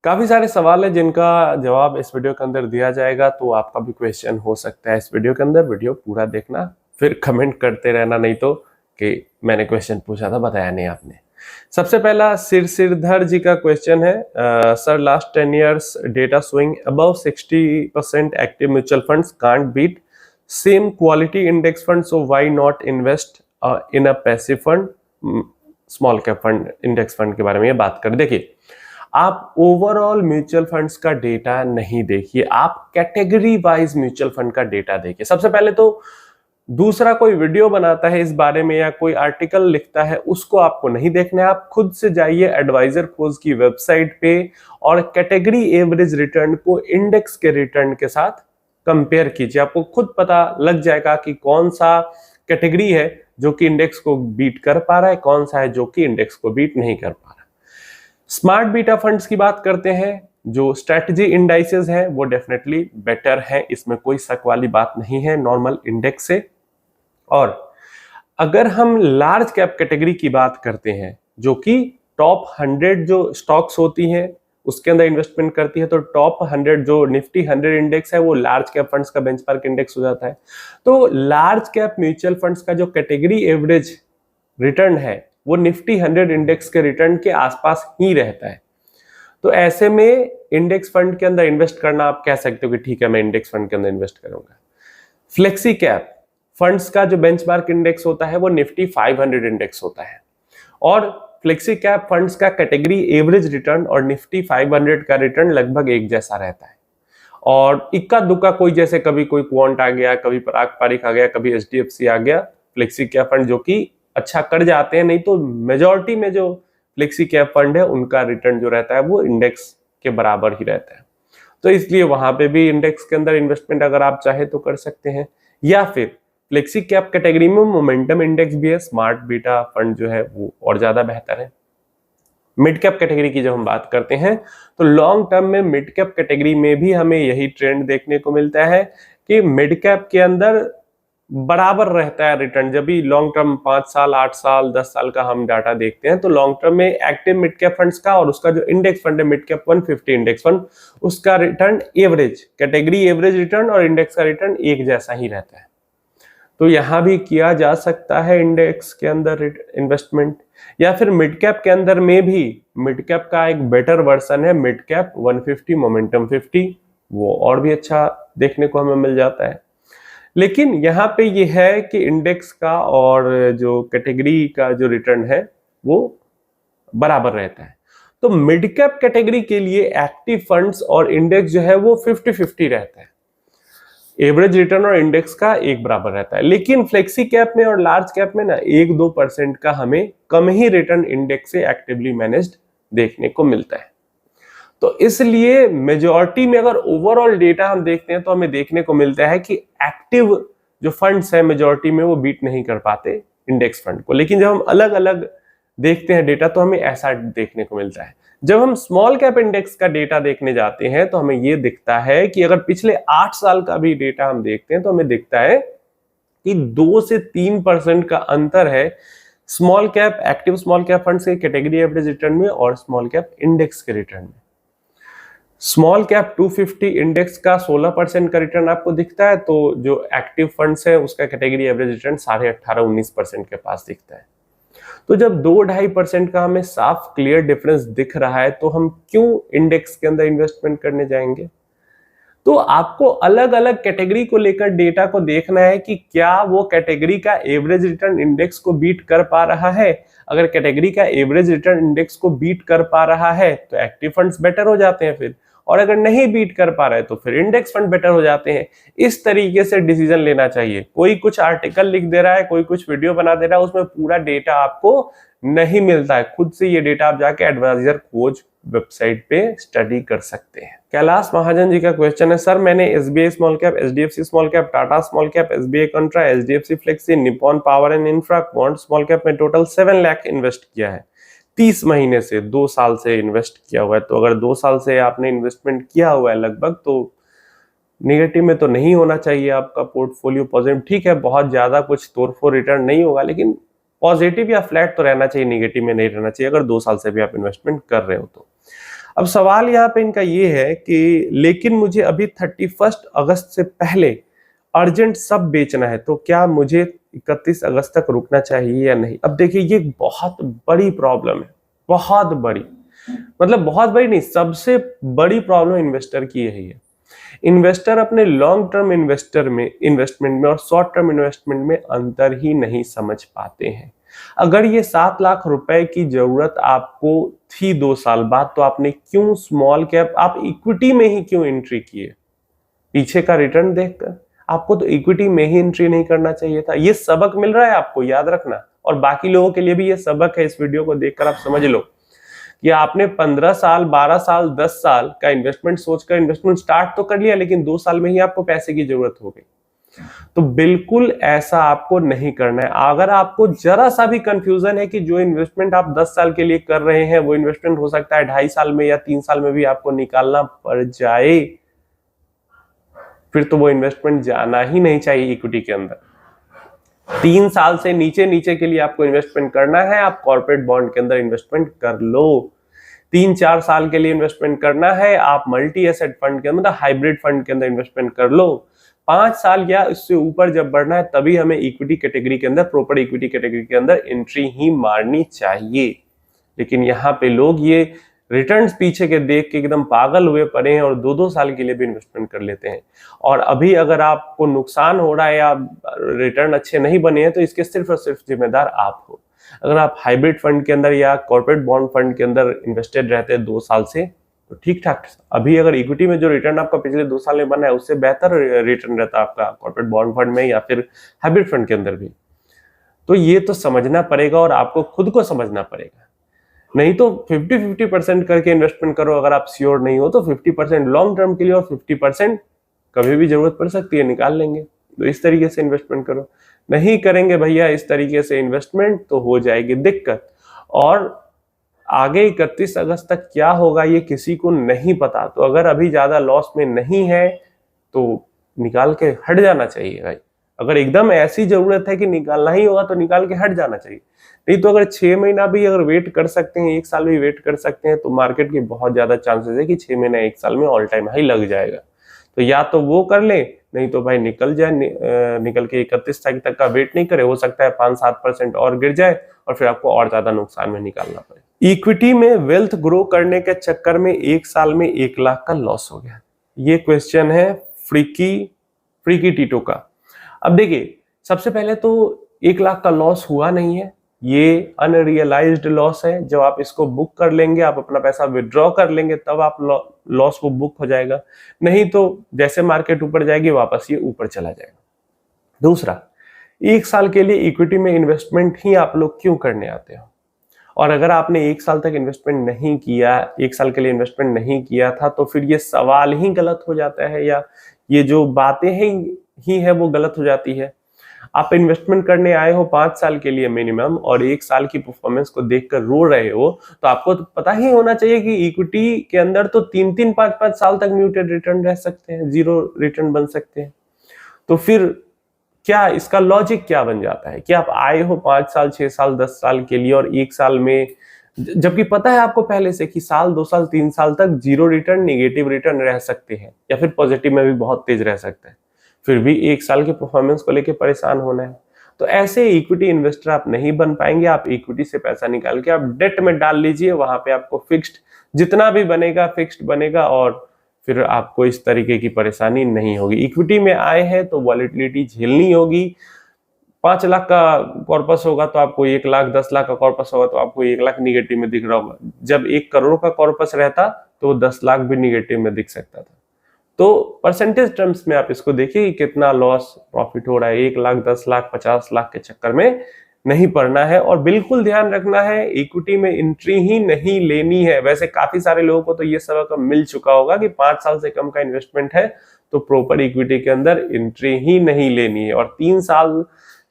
काफी सारे सवाल है जिनका जवाब इस वीडियो के अंदर दिया जाएगा, तो आपका भी क्वेश्चन हो सकता है इस वीडियो के अंदर। वीडियो पूरा देखना, फिर कमेंट करते रहना नहीं तो कि मैंने क्वेश्चन पूछा था बताया नहीं आपने। सबसे पहला सिरधर जी का क्वेश्चन है, sir last 10 years data showing above 60% active mutual funds can't beat same quality index fund, so why not invest in a passive fund, small cap fund, index fund के बारे में ये बात कर। देखिए, आप ओवरऑल म्यूचुअल फंड्स का data नहीं देखिए, आप कैटेगरी वाइज म्यूचुअल फंड का डेटा देखिए। सबसे पहले तो दूसरा कोई वीडियो बनाता है इस बारे में या कोई आर्टिकल लिखता है, उसको आपको नहीं देखना है। आप खुद से जाइए एडवाइजर खोज की वेबसाइट पे और कैटेगरी एवरेज रिटर्न को इंडेक्स के रिटर्न के साथ कंपेयर कीजिए। आपको खुद पता लग जाएगा कि कौन सा कैटेगरी है जो कि इंडेक्स को बीट कर पा रहा है, कौन सा है जो कि इंडेक्स को बीट नहीं कर पा रहा। स्मार्ट बीटा फंड्स की बात करते हैं, जो स्ट्रेटजी इंडाइसेस है वो डेफिनेटली बेटर है, इसमें कोई शक वाली बात नहीं है नॉर्मल इंडेक्स से। और अगर हम लार्ज कैप कैटेगरी की बात करते हैं, जो कि टॉप 100 जो स्टॉक्स होती हैं उसके अंदर इन्वेस्टमेंट करती है, तो टॉप 100 जो निफ्टी 100 इंडेक्स है वो लार्ज कैप फंड्स का बेंचमार्क इंडेक्स हो जाता है। तो लार्ज कैप म्यूचुअल फंड्स का जो कैटेगरी एवरेज रिटर्न है वो निफ्टी 100 इंडेक्स के रिटर्न के आसपास ही रहता है। तो ऐसे में इंडेक्स फंड के अंदर इन्वेस्ट करना, आप कह सकते हो कि ठीक है मैं इंडेक्स फंड के अंदर इन्वेस्ट करूंगा। फ्लेक्सी कैप फंड्स का जो बेंचमार्क इंडेक्स होता है वो निफ्टी 500 इंडेक्स होता है, और फ्लेक्सी कैप फंड्स का कैटेगरी एवरेज रिटर्न और निफ्टी 500 का रिटर्न लगभग एक जैसा रहता है। और इक्का दुक्का कोई, जैसे कभी कोई क्वांट आ गया, कभी पराग पारिक आ गया, कभी एचडीएफसी आ गया, फ्लेक्सी कैप फंड जो कि अच्छा कर जाते हैं, नहीं तो मेजॉरिटी में जो फ्लेक्सी कैप फंड है उनका रिटर्न जो रहता है वो इंडेक्स के बराबर ही रहता है। तो इसलिए वहां पे भी इंडेक्स के अंदर इन्वेस्टमेंट अगर आप चाहे तो कर सकते हैं। या फिर फ्लेक्सी कैप कैटेगरी में मोमेंटम इंडेक्स भी है, स्मार्ट बीटा फंड जो है वो और ज्यादा बेहतर है। मिड कैप कैटेगरी की जब हम बात करते हैं तो लॉन्ग टर्म में मिड कैप कैटेगरी में भी हमें यही ट्रेंड देखने को मिलता है कि मिड कैप के अंदर बराबर रहता है रिटर्न। जब भी लॉन्ग टर्म 5 साल, 8 साल, 10 साल का हम डाटा देखते हैं तो लॉन्ग टर्म में एक्टिव मिड कैप फंड्स का और उसका जो इंडेक्स फंड है मिड कैप 150 इंडेक्स फंड, उसका return average, category average return और इंडेक्स का रिटर्न एक जैसा ही रहता है। तो यहां भी किया जा सकता है इंडेक्स के अंदर इन्वेस्टमेंट। या फिर मिड कैप के अंदर में भी मिड कैप का एक बेटर वर्जन है मिड कैप 150 मोमेंटम 50, वो और भी अच्छा देखने को हमें मिल जाता है। लेकिन यहाँ पे ये है कि इंडेक्स का और जो कैटेगरी का जो रिटर्न है वो बराबर रहता है। तो मिड कैप कैटेगरी के लिए एक्टिव फंड्स और इंडेक्स जो है वो 50-50 रहता है, एवरेज रिटर्न और इंडेक्स का एक बराबर रहता है। लेकिन फ्लेक्सी कैप में और लार्ज कैप में ना 1-2% का हमें कम ही रिटर्न इंडेक्स से एक्टिवली मैनेज्ड देखने को मिलता है। तो इसलिए मेजॉरिटी में अगर ओवरऑल डेटा हम देखते हैं तो हमें देखने को मिलता है कि एक्टिव जो फंड्स है मेजॉरिटी में वो बीट नहीं कर पाते इंडेक्स फंड को। लेकिन जब हम अलग अलग देखते हैं डेटा तो हमें ऐसा देखने को मिलता है। जब हम स्मॉल कैप इंडेक्स का डेटा देखने जाते हैं तो हमें ये दिखता है कि अगर पिछले 8 साल का भी डेटा हम देखते हैं तो हमें दिखता है कि 2 से 3% का अंतर है small cap, active small cap funds के कैटेगरी एवरेज रिटर्न में और स्मॉल कैप इंडेक्स के रिटर्न में। स्मॉल कैप 250 इंडेक्स का 16% का रिटर्न आपको दिखता है, तो जो एक्टिव फंड्स है उसका कैटेगरी एवरेज रिटर्न 18.5-19% के पास दिखता है। तो जब 2-2.5% का हमें साफ क्लियर डिफरेंस दिख रहा है तो हम क्यों इंडेक्स के अंदर इन्वेस्टमेंट करने जाएंगे? तो आपको अलग अलग कैटेगरी को लेकर डेटा को देखना है कि क्या वो कैटेगरी का एवरेज रिटर्न इंडेक्स को बीट कर पा रहा है। अगर कैटेगरी का एवरेज रिटर्न इंडेक्स को बीट कर पा रहा है तो एक्टिव फंड्स बेटर हो जाते हैं फिर, और अगर नहीं बीट कर पा रहा है तो फिर इंडेक्स फंड बेटर हो जाते हैं। इस तरीके से डिसीजन लेना चाहिए। कोई कुछ आर्टिकल लिख दे रहा है, कोई कुछ वीडियो बना दे रहा है, उसमें पूरा डेटा आपको नहीं मिलता है। खुद से ये डेटा आप जाके एडवाइजर खोज वेबसाइट पे स्टडी कर सकते हैं। कैलाश महाजन जी का क्वेश्चन है, सर मैंने SBI small cap, HDFC small cap, Tata small cap, SBI कंट्रा, HDFC flexi, Nippon power and infra, quant small cap में टोटल 7 लाख इन्वेस्ट किया है। 30 महीने से 2 साल से इन्वेस्ट किया हुआ है। तो अगर 2 साल से आपने इन्वेस्टमेंट किया हुआ है लगभग, तो निगेटिव में तो नहीं होना चाहिए आपका पोर्टफोलियो। पॉजिटिव ठीक है, बहुत ज्यादा कुछ तोड़फोड़ रिटर्न नहीं होगा, लेकिन पॉजिटिव या फ्लैट तो रहना चाहिए, निगेटिव में नहीं रहना चाहिए अगर 2 साल से भी आप इन्वेस्टमेंट कर रहे हो तो। अब सवाल यहाँ पे इनका ये है कि लेकिन मुझे अभी 31 अगस्त से पहले अर्जेंट सब बेचना है, तो क्या मुझे 31 अगस्त तक रुकना चाहिए या नहीं? अब देखिए ये बहुत बड़ी प्रॉब्लम है, बहुत बड़ी, मतलब बहुत बड़ी नहीं, सबसे बड़ी प्रॉब्लम इन्वेस्टर की यही है। इन्वेस्टर अपने लॉन्ग टर्म इन्वेस्टमेंट में और शॉर्ट टर्म इन्वेस्टमेंट में अंतर ही नहीं समझ पाते हैं। अगर ये 7 लाख रुपए की जरूरत आपको थी 2 साल बाद, तो आपने क्यों स्मॉल कैप, आप इक्विटी में ही क्यों एंट्री किए? पीछे का रिटर्न देखकर आपको तो इक्विटी में ही एंट्री नहीं करना चाहिए था। ये सबक मिल रहा है आपको, याद रखना, और बाकी लोगों के लिए भी ये सबक है। इस वीडियो को देखकर आप समझ लो कि आपने 15 साल, 12 साल, 10 साल का इन्वेस्टमेंट सोचकर इन्वेस्टमेंट स्टार्ट तो कर लिया, लेकिन 2 साल में ही आपको पैसे की जरूरत हो गई। तो बिल्कुल ऐसा आपको नहीं करना है। अगर आपको जरा सा भी कंफ्यूजन है कि जो इन्वेस्टमेंट आप 10 साल के लिए कर रहे हैं वो इन्वेस्टमेंट हो सकता है 2.5 साल में या 3 साल में भी आपको निकालना पड़ जाए, फिर तो वो इन्वेस्टमेंट जाना ही नहीं चाहिए इक्विटी के अंदर। 3 साल से नीचे के लिए आपको इन्वेस्टमेंट करना है, आप कॉर्पोरेट बॉन्ड के अंदर इन्वेस्टमेंट कर लो। 3-4 साल के लिए इन्वेस्टमेंट करना है, आप मल्टी एसेट फंड के अंदर, हाइब्रिड फंड के अंदर इन्वेस्टमेंट कर लो। 5 साल या इससे ऊपर जब बढ़ना है तभी हमें इक्विटी कैटेगरी के अंदर, प्रॉपर इक्विटी कैटेगरी के अंदर एंट्री ही मारनी चाहिए। लेकिन यहाँ पे लोग ये रिटर्न्स पीछे के देख के एकदम पागल हुए पड़े हैं और 2-2 साल के लिए भी इन्वेस्टमेंट कर लेते हैं। और अभी अगर आपको नुकसान हो रहा है या रिटर्न अच्छे नहीं बने हैं तो इसके सिर्फ और सिर्फ जिम्मेदार आप हो। अगर आप हाइब्रिड फंड के अंदर या कॉर्पोरेट बॉन्ड फंड के अंदर इन्वेस्टेड रहते हैं 2 साल से, तो ठीक ठाक। अभी अगर इक्विटी में जो रिटर्न आपका पिछले 2 साल में बना है उससे बेहतर रिटर्न रहता है आपका कॉर्पोरेट बॉन्ड फंड में या फिर हाइब्रिड फंड के अंदर भी, तो ये तो समझना पड़ेगा और आपको खुद को समझना पड़ेगा। नहीं तो 50-50% करके इन्वेस्टमेंट करो, अगर आप श्योर नहीं हो तो 50% लॉन्ग टर्म के लिए और 50% कभी भी जरूरत पड़ सकती है, निकाल लेंगे। तो इस तरीके से इन्वेस्टमेंट करो। नहीं करेंगे भैया इस तरीके से इन्वेस्टमेंट तो हो जाएगी दिक्कत। और आगे 31 अगस्त तक क्या होगा ये किसी को नहीं पता, तो अगर अभी ज्यादा लॉस में नहीं है तो निकाल के हट जाना चाहिए भाई। अगर एकदम ऐसी जरूरत है कि निकालना ही होगा तो निकाल के हट जाना चाहिए। नहीं तो अगर 6 महीना भी अगर वेट कर सकते हैं, 1 साल भी वेट कर सकते हैं, तो मार्केट के बहुत ज्यादा चांसेस है कि 6 महीना 1 साल में ऑल टाइम हाई लग जाएगा। तो या तो वो कर ले, नहीं तो भाई निकल जाए, निकल के 31 तारीख तक का वेट नहीं करे। हो सकता है 5-7% और गिर जाए और फिर आपको और ज्यादा नुकसान में निकालना पड़े। इक्विटी में वेल्थ ग्रो करने के चक्कर में 1 साल में 1 लाख का लॉस हो गया। ये क्वेश्चन है फ्रीकी टीटो का। अब देखिए, सबसे पहले तो 1 लाख का लॉस हुआ नहीं है, ये अनरियलाइज्ड लॉस है। जब आप इसको बुक कर लेंगे, आप अपना पैसा विड्रॉ कर लेंगे, तब आप लॉस को बुक हो जाएगा। नहीं तो जैसे मार्केट ऊपर जाएगी वापस ये ऊपर चला जाएगा। दूसरा, 1 साल के लिए इक्विटी में इन्वेस्टमेंट ही आप लोग क्यों करने आते हो? और अगर आपने 1 साल तक इन्वेस्टमेंट नहीं किया, 1 साल के लिए इन्वेस्टमेंट नहीं किया था, तो फिर ये सवाल ही गलत हो जाता है, या ये जो बातें ही है वो गलत हो जाती है। आप इन्वेस्टमेंट करने आए हो 5 साल के लिए मिनिमम, और 1 साल की परफॉर्मेंस को देखकर रो रहे हो, तो आपको तो पता ही होना चाहिए कि इक्विटी के अंदर तो 3-3, 5-5 साल तक म्यूटेड रिटर्न रह सकते हैं, जीरो रिटर्न बन सकते हैं। तो फिर क्या इसका लॉजिक क्या बन जाता है कि आप आए हो 5 साल, 6 साल, 10 साल के लिए, और 1 साल में, जबकि पता है आपको पहले से कि साल, 2 साल, 3 साल तक जीरो रिटर्न, नेगेटिव रिटर्न रह सकते हैं, या फिर पॉजिटिव में भी बहुत तेज रह सकता है, फिर भी 1 साल की परफॉर्मेंस को लेकर परेशान होना है। तो ऐसे इक्विटी इन्वेस्टर आप नहीं बन पाएंगे। आप इक्विटी से पैसा निकाल के आप डेट में डाल लीजिए, वहां पे आपको फिक्स्ड जितना भी बनेगा फिक्स्ड बनेगा, और फिर आपको इस तरीके की परेशानी नहीं होगी। इक्विटी में आए हैं तो वॉलेटिलिटी झेलनी होगी। 5 लाख का कॉर्पस होगा तो आपको 1 लाख, 10 लाख का कॉर्पस होगा तो आपको 1 लाख निगेटिव में दिख रहा होगा। जब 1 करोड़ का कॉर्पस रहता तो 10 लाख भी निगेटिव में दिख सकता था। तो परसेंटेज टर्म्स में आप इसको देखिए कि कितना लॉस प्रॉफिट हो रहा है। 1 लाख, 10 लाख, 50 लाख के चक्कर में नहीं पड़ना है, और बिल्कुल ध्यान रखना है इक्विटी में एंट्री ही नहीं लेनी है। वैसे काफी सारे लोगों को तो ये सबक मिल चुका होगा कि 5 साल से कम का इन्वेस्टमेंट है तो प्रॉपर इक्विटी के अंदर एंट्री ही नहीं लेनी है, और 3 साल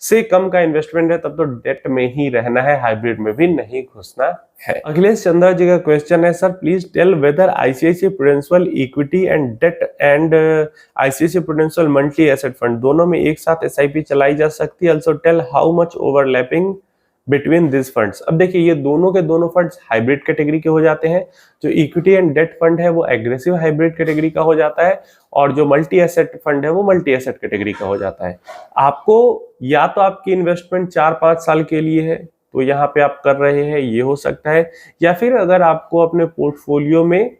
से कम का इन्वेस्टमेंट है तब तो डेट में ही रहना है, हाइब्रिड में भी नहीं घुसना है। अखिलेश चंद्रा जी का क्वेश्चन है, sir please tell whether ICICI Prudential equity and debt and ICICI Prudential monthly asset fund दोनों में एक साथ एसआईपी चलाई जा सकती है। Also tell how much overlapping between this funds. अब देखिए ये दोनों के दोनों फंड्स हाइब्रिड कैटेगरी के हो जाते हैं। जो इक्विटी एंड डेट फंड है वो एग्रेसिव हाइब्रिड कैटेगरी का हो जाता है, और जो मल्टी एसेट फंड है वो मल्टी एसेट कैटेगरी का हो जाता है। आपको या तो आपकी इन्वेस्टमेंट 4-5 साल के लिए है तो यहाँ पे आप कर रहे हैं, ये हो सकता है, या फिर अगर आपको अपने पोर्टफोलियो में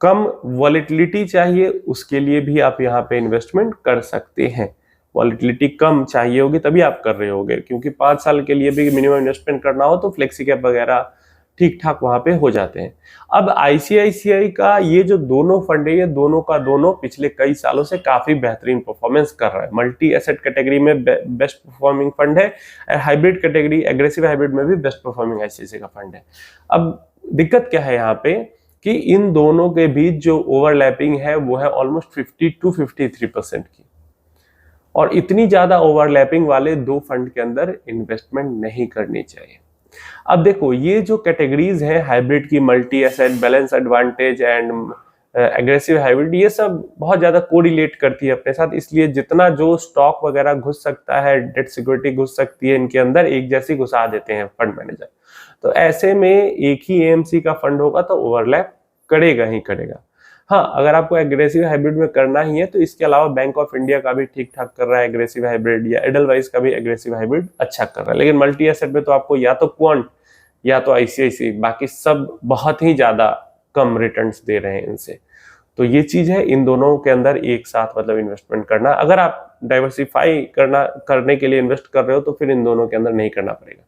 कम वॉलेटिलिटी चाहिए उसके लिए भी आप यहाँ पे इन्वेस्टमेंट कर सकते हैं। वॉलेटिलिटी कम चाहिए होगी तभी आप कर रहे होगे, क्योंकि 5 साल के लिए भी मिनिमम इन्वेस्टमेंट करना हो तो फ्लेक्सी कैप वगैरह ठीक ठाक वहां पे हो जाते हैं। अब आईसीआईसीआई का ये जो दोनों फंड है, ये दोनों का दोनों पिछले कई सालों से काफी बेहतरीन परफॉर्मेंस कर रहा है। मल्टी एसेट कैटेगरी में बेस्ट परफॉर्मिंग फंड है, हाइब्रिड कैटेगरी एग्रेसिव हाइब्रिड में भी बेस्ट परफॉर्मिंग आईसीआईसीआई का फंड है। अब दिक्कत क्या है यहाँ पे कि इन दोनों के बीच जो ओवरलैपिंग है वो है ऑलमोस्ट 50 to 53% की, और इतनी ज्यादा ओवरलैपिंग वाले दो फंड के अंदर इन्वेस्टमेंट नहीं करनी चाहिए। अब देखो ये जो कैटेगरीज हैं हाइब्रिड की, multi asset, balance advantage and aggressive hybrid, ये सब बहुत ज्यादा कोरिलेट करती है अपने साथ, इसलिए जितना जो स्टॉक वगैरह घुस सकता है, डेट सिक्योरिटी घुस सकती है, इनके अंदर एक जैसी घुसा देते हैं फंड मैनेजर। तो ऐसे में एक ही एएमसी का फंड होगा तो ओवरलैप करेगा ही करेगा। हाँ, अगर आपको एग्रेसिव हाइब्रिड में करना ही है तो इसके अलावा बैंक ऑफ इंडिया का भी ठीक ठाक कर रहा है एग्रेसिव हाइब्रिड, या एडलवाइज का भी एग्रेसिव हाइब्रिड अच्छा कर रहा है। लेकिन मल्टी एसेट में तो आपको या तो क्वांट या तो आईसीआईसी, बाकी सब बहुत ही ज्यादा कम रिटर्न्स दे रहे हैं इनसे। तो ये चीज है, इन दोनों के अंदर एक साथ मतलब इन्वेस्टमेंट करना। अगर आप डाइवर्सिफाई करने के लिए इन्वेस्ट कर रहे हो तो फिर इन दोनों के अंदर नहीं करना पड़ेगा।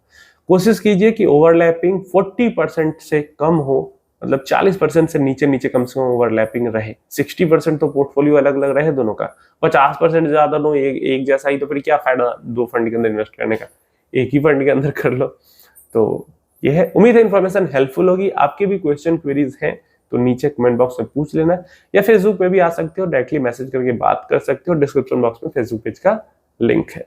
कोशिश कीजिए कि ओवरलैपिंग 40% से कम हो, मतलब 40% से नीचे कम से कम ओवरलैपिंग रहे। 60% तो पोर्टफोलियो अलग अलग रहे दोनों का, 50% ज्यादा लो एक जैसा ही, तो फिर क्या फायदा दो फंड के अंदर इन्वेस्ट करने का, एक ही फंड के अंदर कर लो। तो ये है, उम्मीद है इन्फॉर्मेशन हेल्पफुल होगी। आपके भी क्वेश्चन क्वेरीज हैं तो नीचे कमेंट बॉक्स में पूछ लेना, या फेसबुक पे भी आ सकते हो, डायरेक्टली मैसेज करके बात कर सकते हो। डिस्क्रिप्शन बॉक्स में फेसबुक पेज का लिंक है।